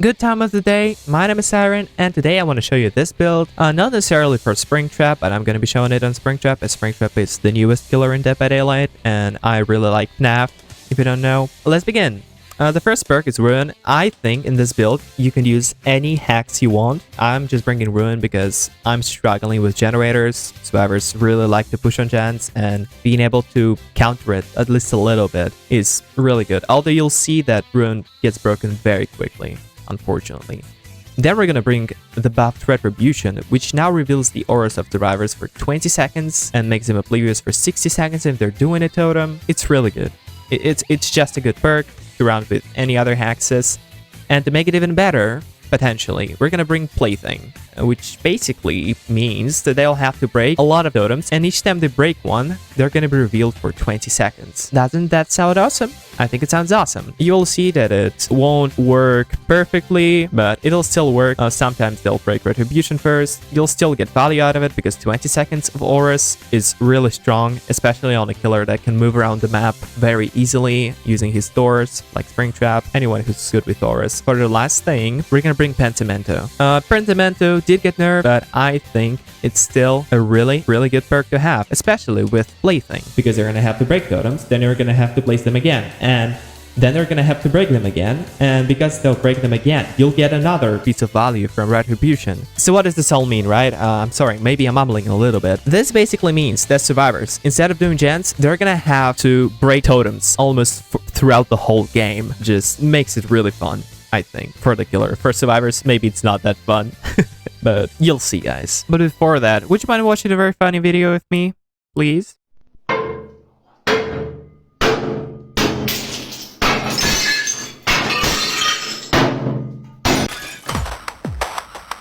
Good time of the day, my name is Siren, and today I want to show you this build, not necessarily for Springtrap, but I'm going to be showing it on Springtrap, as Springtrap is the newest killer in Dead by Daylight, and I really like FNAF, if you don't know. Let's begin. The first perk is Ruin. I think in this build, you can use any hacks you want. I'm just bringing Ruin because I'm struggling with generators. Survivors really like to push on gens, and being able to counter it at least a little bit is really good. Although you'll see that Ruin gets broken very quickly, unfortunately. Then we're gonna bring the buffed Retribution, which now reveals the auras of survivors for 20 seconds and makes them oblivious for 60 seconds if they're doing a totem. It's really good. It's just a good perk to round with any other hexes. And to make it even better, potentially, we're gonna bring Plaything, which basically means that they'll have to break a lot of totems, and each time they break one, they're gonna be revealed for 20 seconds. Doesn't that sound awesome? I think it sounds awesome. You'll see that it won't work perfectly, but it'll still work. Sometimes they'll break Retribution first. You'll still get value out of it because 20 seconds of auras is really strong, especially on a killer that can move around the map very easily using his doors, like Springtrap, anyone who's good with auras. For the last thing, we're gonna bring Pentimento. Pentimento did get nerfed, but I think it's still a really good perk to have, especially with Plaything, because they're gonna have to break totems, then you're gonna have to place them again, and then they're gonna have to break them again, and because they'll break them again, you'll get another piece of value from Retribution. So what does this all mean, right? I'm sorry, maybe I'm mumbling a little bit. This basically means that survivors, instead of doing gens, they're gonna have to break totems almost throughout the whole game. Just makes it really fun, I think, for the killer. For survivors, maybe it's not that fun, but you'll see, guys. But before that, would you mind watching a very funny video with me, please?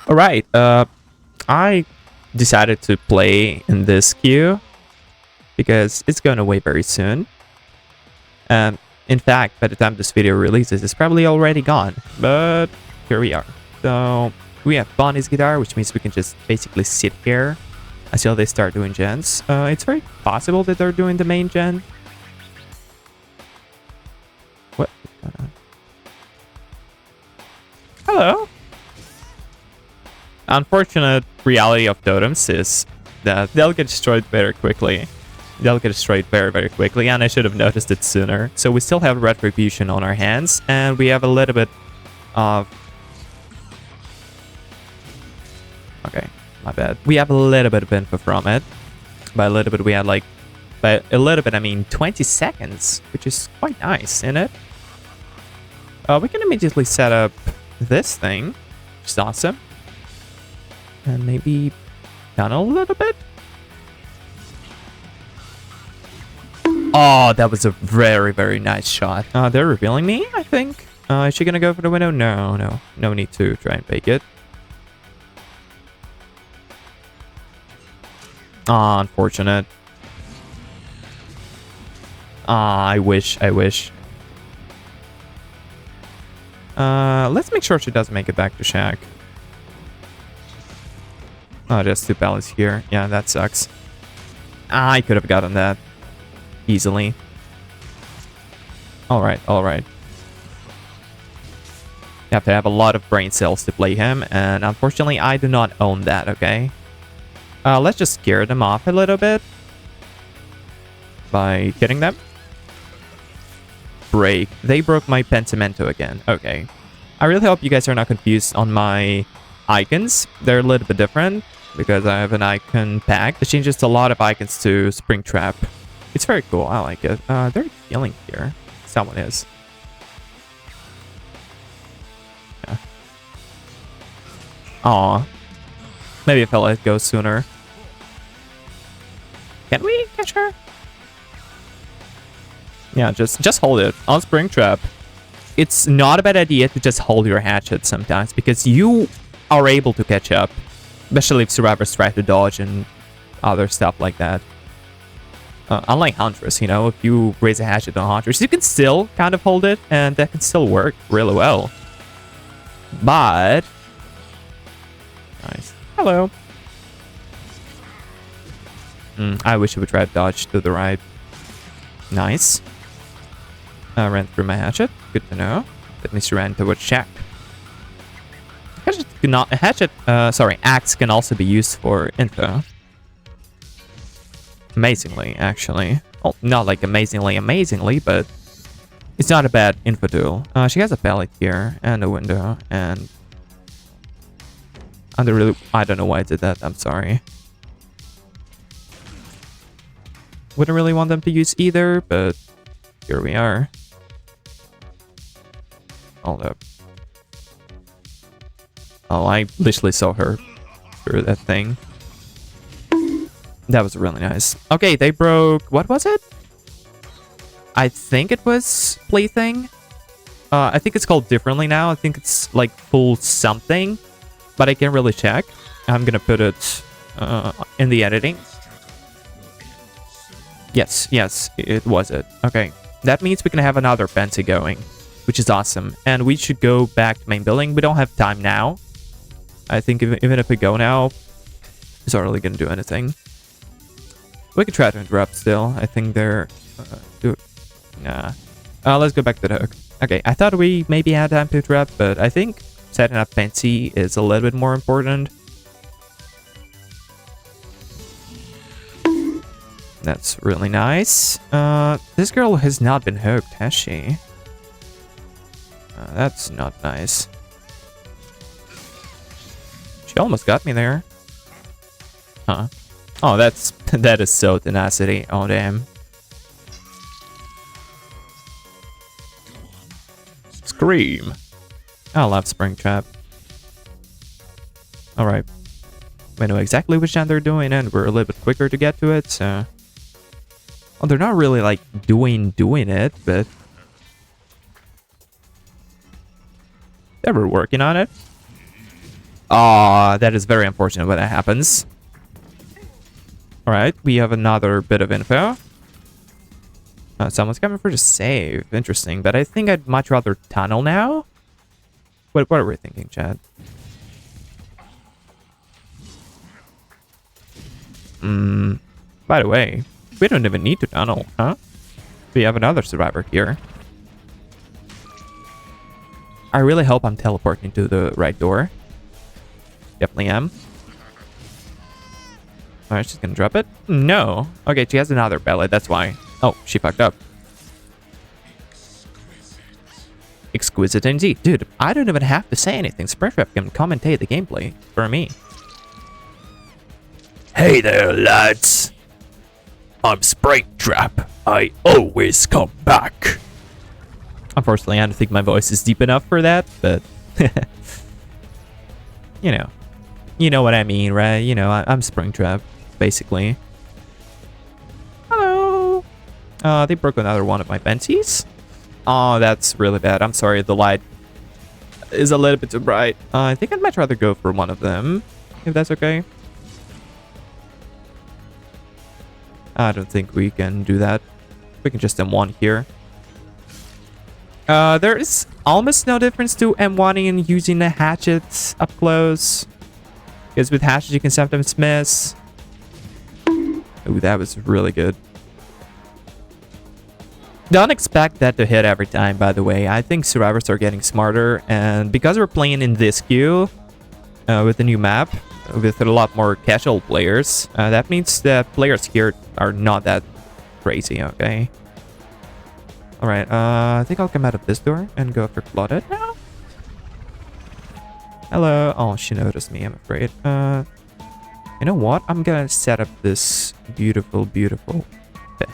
Alright, I decided to play in this queue because it's going away very soon. In fact, by the time this video releases, it's probably already gone, but here we are. So we have Bonnie's guitar, which means we can just basically sit here until they start doing gens. It's very possible that they're doing the main gen. What? Hello? Unfortunate reality of totems is that they'll get destroyed very quickly. They'll get destroyed very quickly, and I should have noticed it sooner. So we still have Retribution on our hands, and we have a little bit of... Okay, my bad. We have a little bit of info from it. By a little bit, we had like... By a little bit, I mean 20 seconds, which is quite nice, isn't it? We can immediately set up this thing, which is awesome. And maybe tunnel a little bit. Oh, that was a very nice shot. They're revealing me, I think. Is she gonna go for the window? No need to try and fake it. Unfortunate. I wish. Let's make sure she doesn't make it back to Shack. Oh, just 2 pallets here. Yeah, that sucks. I could have gotten that easily. Alright. You have to have a lot of brain cells to play him, and unfortunately I do not own that, okay? Let's just scare them off a little bit by hitting them. Break. They broke my Pentimento again. Okay. I really hope you guys are not confused on my icons. They're a little bit different because I have an icon pack that changes a lot of icons to Springtrap. It's very cool. I like it. They're healing here. Someone is. Yeah. Aw. Maybe if I let it go sooner. Can we catch her? Yeah, just hold it. On Springtrap, it's not a bad idea to just hold your hatchet sometimes, because you are able to catch up. Especially if survivors try to dodge and other stuff like that. Unlike Huntress, you know, if you raise a hatchet on Huntress, you can still kind of hold it, and that can still work really well. But... Nice. Hello. I wish I would try to dodge to the right. Nice. Ran through my hatchet. Good to know. That means you ran towards Shack. Axe can also be used for info. Amazingly, actually. Well, not like amazingly, but it's not a bad info tool. She has a pallet here and a window, and I don't know why I did that. I'm sorry. Wouldn't really want them to use either, but here we are. Hold up. Oh, I literally saw her through that thing. That was really nice. Okay, they broke... What was it? I think it was Plaything. I think it's called differently now. I think it's like full something. But I can't really check. I'm gonna put it in the editing. Yes, it was it. Okay. That means we can have another Penti going, which is awesome. And we should go back to main building. We don't have time now. I think even if we go now, it's not really gonna do anything. We could try to interrupt still. I think they're... Nah. Let's go back to the hook. Okay, I thought we maybe had time to interrupt, but I think setting up Penti is a little bit more important. That's really nice. This girl has not been hooked, has she? That's not nice. She almost got me there. Huh. Oh, that is so tenacity. Oh, damn. Scream. I love Springtrap. Alright. We know exactly which gen they're doing, and we're a little bit quicker to get to it, so... Well, they're not really, like, doing it, but... They were working on it. Aw, that is very unfortunate when that happens. Alright, we have another bit of info. Someone's coming for the save. Interesting, but I think I'd much rather tunnel now. What are we thinking, Chad? By the way, we don't even need to tunnel, huh? We have another survivor here. I really hope I'm teleporting to the right door. Definitely am. Alright, she's gonna drop it. No. Okay, she has another belly, that's why. Oh, she fucked up. Exquisite indeed. Dude, I don't even have to say anything. Springtrap can commentate the gameplay for me. Hey there, lads. I'm Springtrap. I always come back. Unfortunately, I don't think my voice is deep enough for that, but... You know what I mean, right? You know, I'm Springtrap, basically. Hello! They broke another one of my Penties. Oh, that's really bad. I'm sorry, the light is a little bit too bright. I think I'd much rather go for one of them, if that's okay. I don't think we can do that. We can just M1 here. There is almost no difference to M1ing and using the hatchets up close. Because with hatchets you can sometimes miss. Ooh, that was really good. Don't expect that to hit every time, by the way. I think survivors are getting smarter, and because we're playing in this queue with the new map, with a lot more casual players, that means that players here are not that crazy, okay? Alright, I think I'll come out of this door and go after Claudette now. Hello. Oh, she noticed me, I'm afraid. You know what? I'm gonna set up this beautiful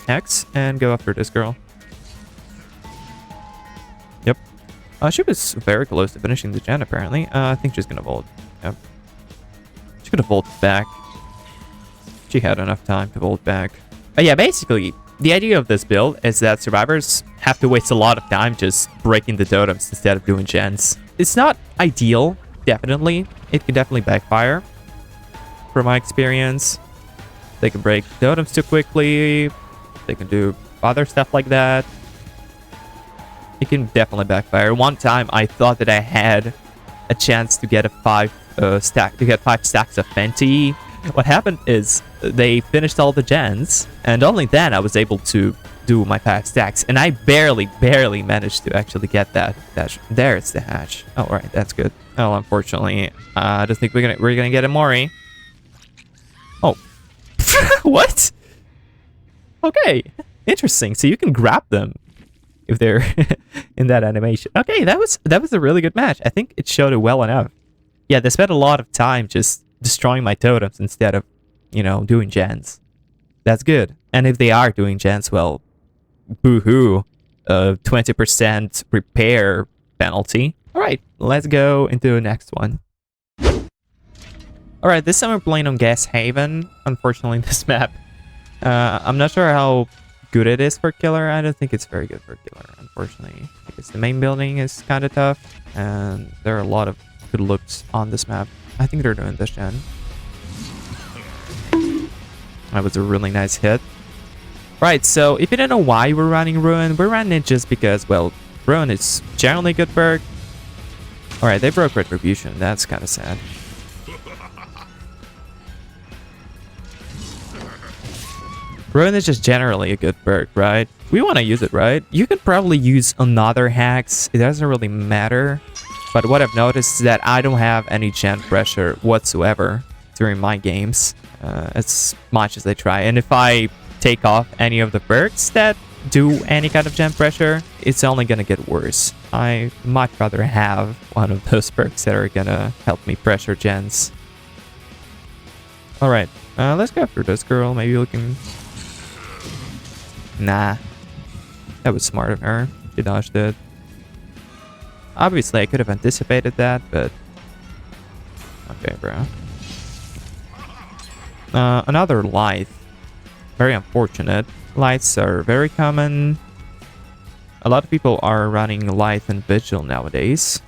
hex and go after this girl. Yep. She was very close to finishing the gen, apparently. I think she's gonna vault. Yep. She could have vaulted back. She had enough time to vault back. But yeah, basically, the idea of this build is that survivors have to waste a lot of time just breaking the totems instead of doing gens. It's not ideal, definitely. It can definitely backfire, from my experience. They can break totems too quickly. They can do other stuff like that. It can definitely backfire. One time, I thought that I had a chance to get a 5 stacks of Fenty. What happened is they finished all the gens, and only then I was able to do my 5 stacks, and I barely managed to actually get that. There's the hatch. Oh, alright, that's good. Well, unfortunately, I don't think we're gonna get a Mori. Oh, what? Okay, interesting. So you can grab them if they're in that animation. Okay, that was a really good match. I think it showed it well enough. Yeah, they spent a lot of time just destroying my totems instead of, you know, doing gens. That's good. And if they are doing gens, well, boo-hoo. 20% repair penalty. Alright, let's go into the next one. Alright, this time we're playing on Gas Haven. Unfortunately, this map, I'm not sure how good it is for killer. I don't think it's very good for killer, unfortunately, because the main building is kind of tough, and there are a lot of good looks on this map. I think they're doing this gen. That was a really nice hit. Right, so if you don't know why we're running Ruin, we're running it just because, well, Ruin is generally a good perk. Alright, they broke Retribution. That's kind of sad. Ruin is just generally a good perk, right? We want to use it, right? You could probably use another hacks. It doesn't really matter. But what I've noticed is that I don't have any gen pressure whatsoever during my games. As much as I try. And if I take off any of the perks that do any kind of gen pressure, it's only gonna get worse. I much rather have one of those perks that are gonna help me pressure gens. Alright, let's go after this girl. Maybe we can... Nah. That was smart of her. She dodged it. Obviously, I could have anticipated that, but... Okay, bro. Another light. Very unfortunate. Lights are very common. A lot of people are running Light and Vigil nowadays,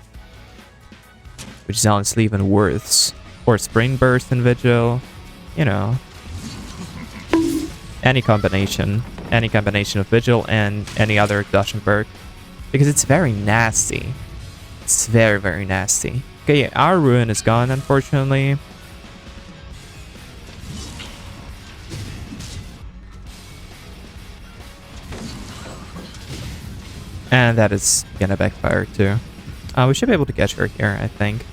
which is honestly even worse. Or Spring Burst and Vigil. You know. Any combination of Vigil and any other exhaustion perk. Because it's very nasty. It's very, very nasty. Okay, yeah, our Ruin is gone, unfortunately. And that is gonna backfire too. We should be able to catch her here, I think.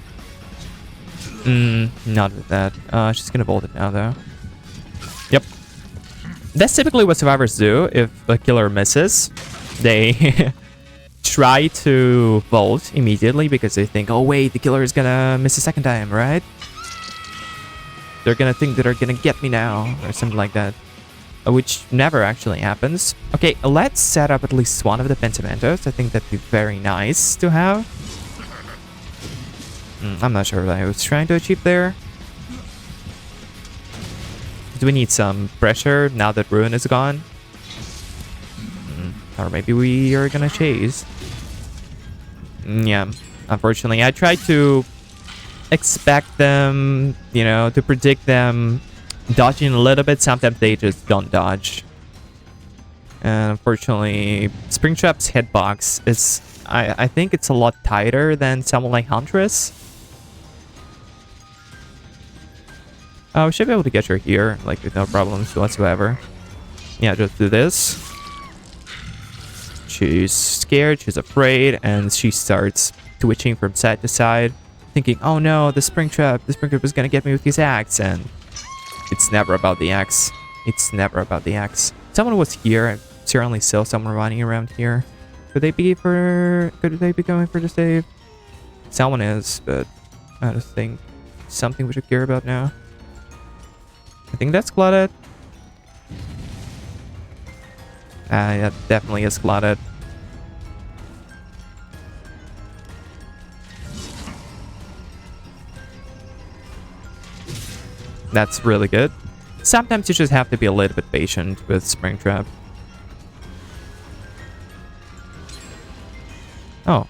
Not with that. She's gonna bolt it now, though. Yep. That's typically what survivors do if a killer misses. They try to bolt immediately because they think, oh wait, the killer is gonna miss a second time, right? They're gonna think that they're gonna get me now, or something like that. Which never actually happens. Okay, let's set up at least one of the Pentamentos. I think that'd be very nice to have. I'm not sure what I was trying to achieve there. Do we need some pressure now that Ruin is gone? Or maybe we are gonna chase. Yeah, unfortunately, I tried to expect them, you know, to predict them dodging a little bit. Sometimes they just don't dodge. And unfortunately, Springtrap's hitbox is, I think it's a lot tighter than someone like Huntress. We should be able to get her here, like, with no problems whatsoever. Yeah, just do this. She's scared, she's afraid, and she starts twitching from side to side, thinking, oh no, the Springtrap is gonna get me with his axe, and it's never about the axe. It's never about the axe. Someone was here. I certainly saw someone running around here. Could they be going for the save? Someone is, but I don't think something we should care about now. I think that's Claudette. Yeah, definitely is Claudette. That's really good. Sometimes you just have to be a little bit patient with Springtrap. Oh.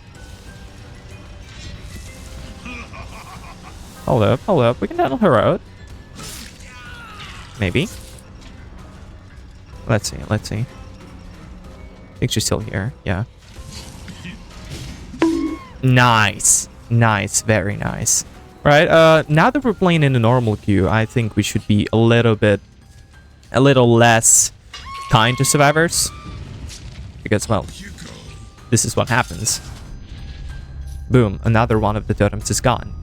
Hold up. We can handle her out. Maybe. Let's see. I think she's still here. Yeah. Nice. Very nice. Right, now that we're playing in the normal queue, I think we should be a little less kind to survivors. Because, well, this is what happens. boom, another one of the totems is gone.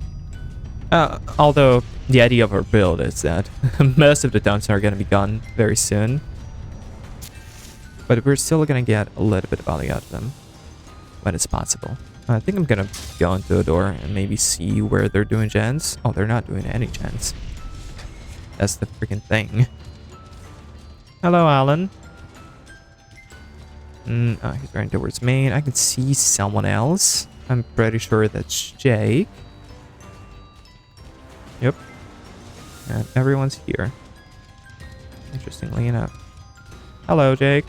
Although the idea of our build is that most of the totems are going to be gone very soon. But we're still going to get a little bit of value out of them when it's possible. I think I'm going to go into a door and maybe see where they're doing gens. Oh, they're not doing any gens. That's the freaking thing. Hello, Alan. He's running towards main. I can see someone else. I'm pretty sure that's Jake. Yep. And everyone's here. Interestingly enough. Hello, Jake.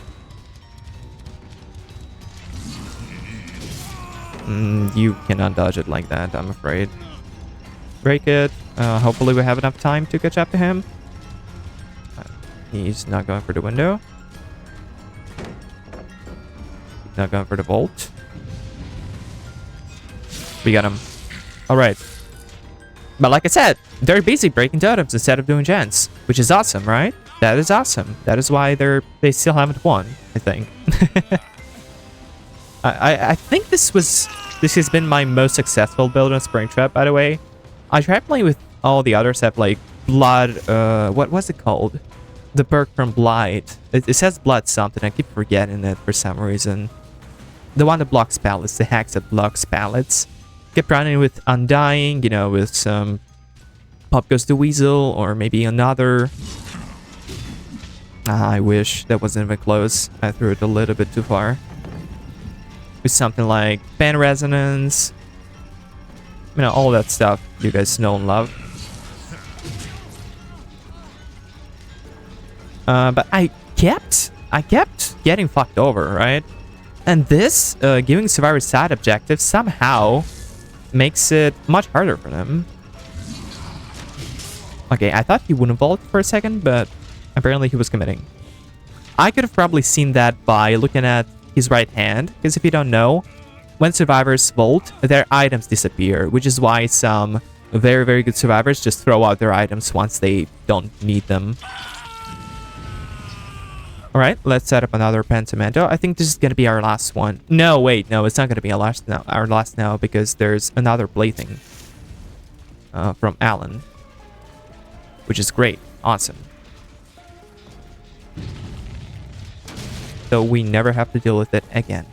You cannot dodge it like that, I'm afraid. Break it. Hopefully we have enough time to catch up to him. He's not going for the window. He's not going for the vault. We got him. Alright. But like I said, they're busy breaking totems instead of doing gens, which is awesome, right? That is awesome. That is why they still haven't won, I think. I think this has been my most successful build on Springtrap, by the way. I tried playing with all the others that like blood, what was it called? The perk from Blight. It says blood something, I keep forgetting it for some reason. The one that blocks pallets, the hacks that blocks pallets. Kept running with Undying, you know, with some Pop Goes the Weasel, or maybe another. I wish that wasn't even close. I threw it a little bit too far. With something like Pan Resonance. You know, all that stuff you guys know and love. But I kept getting fucked over, right? And this, giving survivors side objectives somehow makes it much harder for them. Okay, I thought he wouldn't vault for a second, but apparently he was committing. I could have probably seen that by looking at his right hand, because if you don't know, when survivors vault, their items disappear, which is why some very, very good survivors just throw out their items once they don't need them. Alright, let's set up another Pentimento. I think this is going to be our last one. No, wait, no, it's not going to be our last now, because there's another plaything from Alan, which is great. Awesome. So we never have to deal with it again.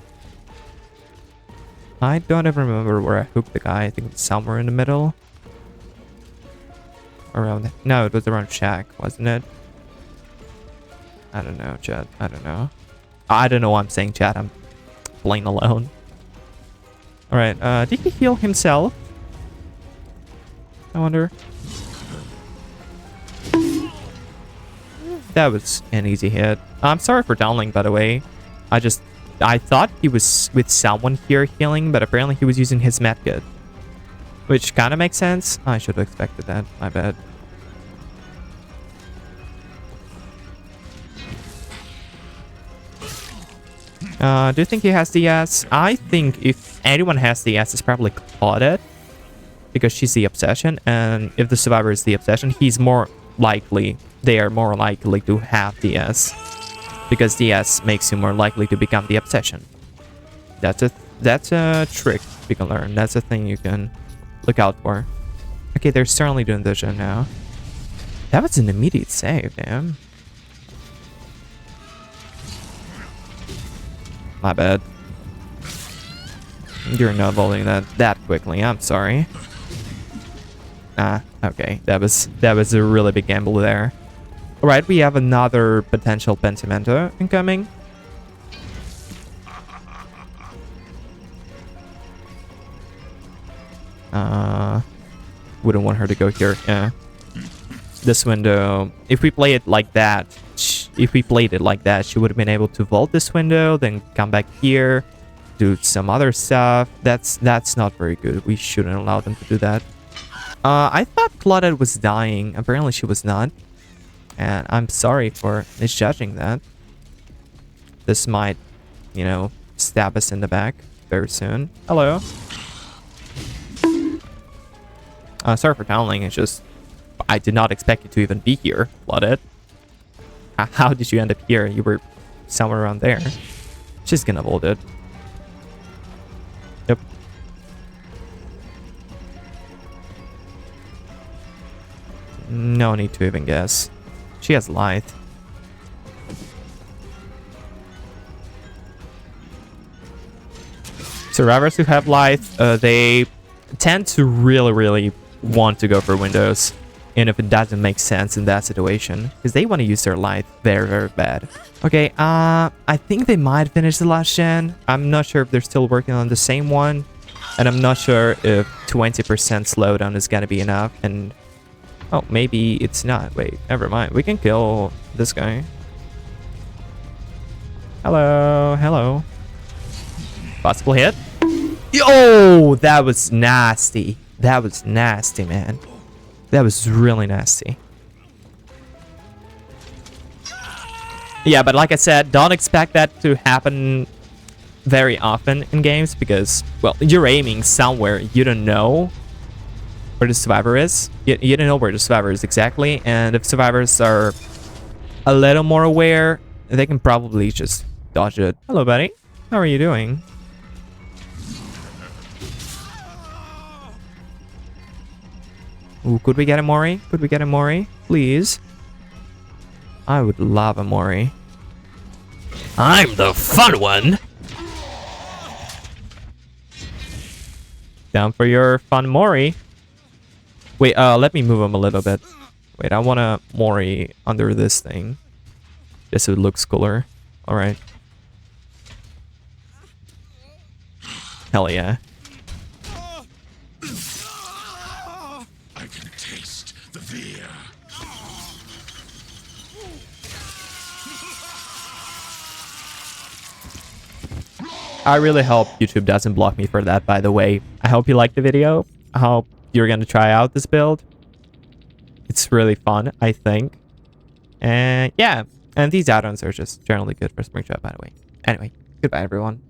I don't even remember where I hooked the guy. I think it's somewhere in the middle. Around... No, it was around Shack, wasn't it? I don't know, chat. I don't know. I don't know why I'm saying chat. I'm playing alone. Alright, did he heal himself? I wonder. That was an easy hit. I'm sorry for downlink, by the way. I thought he was with someone here healing, but apparently he was using his medkit. Which kind of makes sense. I should have expected that. My bad. Do you think he has DS? I think if anyone has DS, it's probably Claudette. Because she's the obsession. And if the survivor is the obsession, he's more likely... They are more likely to have DS. Because DS makes you more likely to become the obsession. That's a trick you can learn. That's a thing you can look out for. Okay, they're certainly doing vision now. That was an immediate save, damn. My bad. You're not vaulting that quickly. I'm sorry. Ah, okay. That was a really big gamble there. Alright, we have another potential Pentimento incoming. Wouldn't want her to go here. Yeah. This window. If we play it like that, if we played it like that, she would have been able to vault this window, then come back here, do some other stuff. That's not very good. We shouldn't allow them to do that. I thought Claudette was dying. Apparently she was not. And I'm sorry for misjudging that. This might, you know, stab us in the back very soon. Hello. Sorry for downlink. It's just... I did not expect you to even be here, Claudette. How did you end up here? You were somewhere around there. She's gonna hold it. Yep. No need to even guess. She has Lithe. Survivors who have Lithe, they tend to really want to go for Windows. And if it doesn't make sense in that situation, because they want to use their Lithe very bad. Okay, I think they might finish the last gen. I'm not sure if they're still working on the same one. And I'm not sure if 20% slowdown is gonna be enough. And oh, maybe it's not. Wait, never mind. We can kill this guy. Hello. Possible hit. Yo, that was nasty. That was nasty, man. That was really nasty. Yeah, but like I said, don't expect that to happen very often in games because, well, you're aiming somewhere you don't know where the survivor is. You don't know where the survivor is exactly, and if survivors are a little more aware, they can probably just dodge it. Hello, buddy. How are you doing? Ooh, could we get a Mori? Could we get a Mori? Please. I would love a Mori. I'm the fun one. Down for your fun Mori. Wait, let me move him a little bit. Wait, I want a Mori under this thing. Just so it looks cooler. Alright. Hell yeah. I can taste the fear. I really hope YouTube doesn't block me for that, by the way. I hope you liked the video. I hope you're gonna try out this build. It's really fun, I think. And yeah, and these add-ons are just generally good for Springtrap, by the way. Anyway, goodbye, everyone.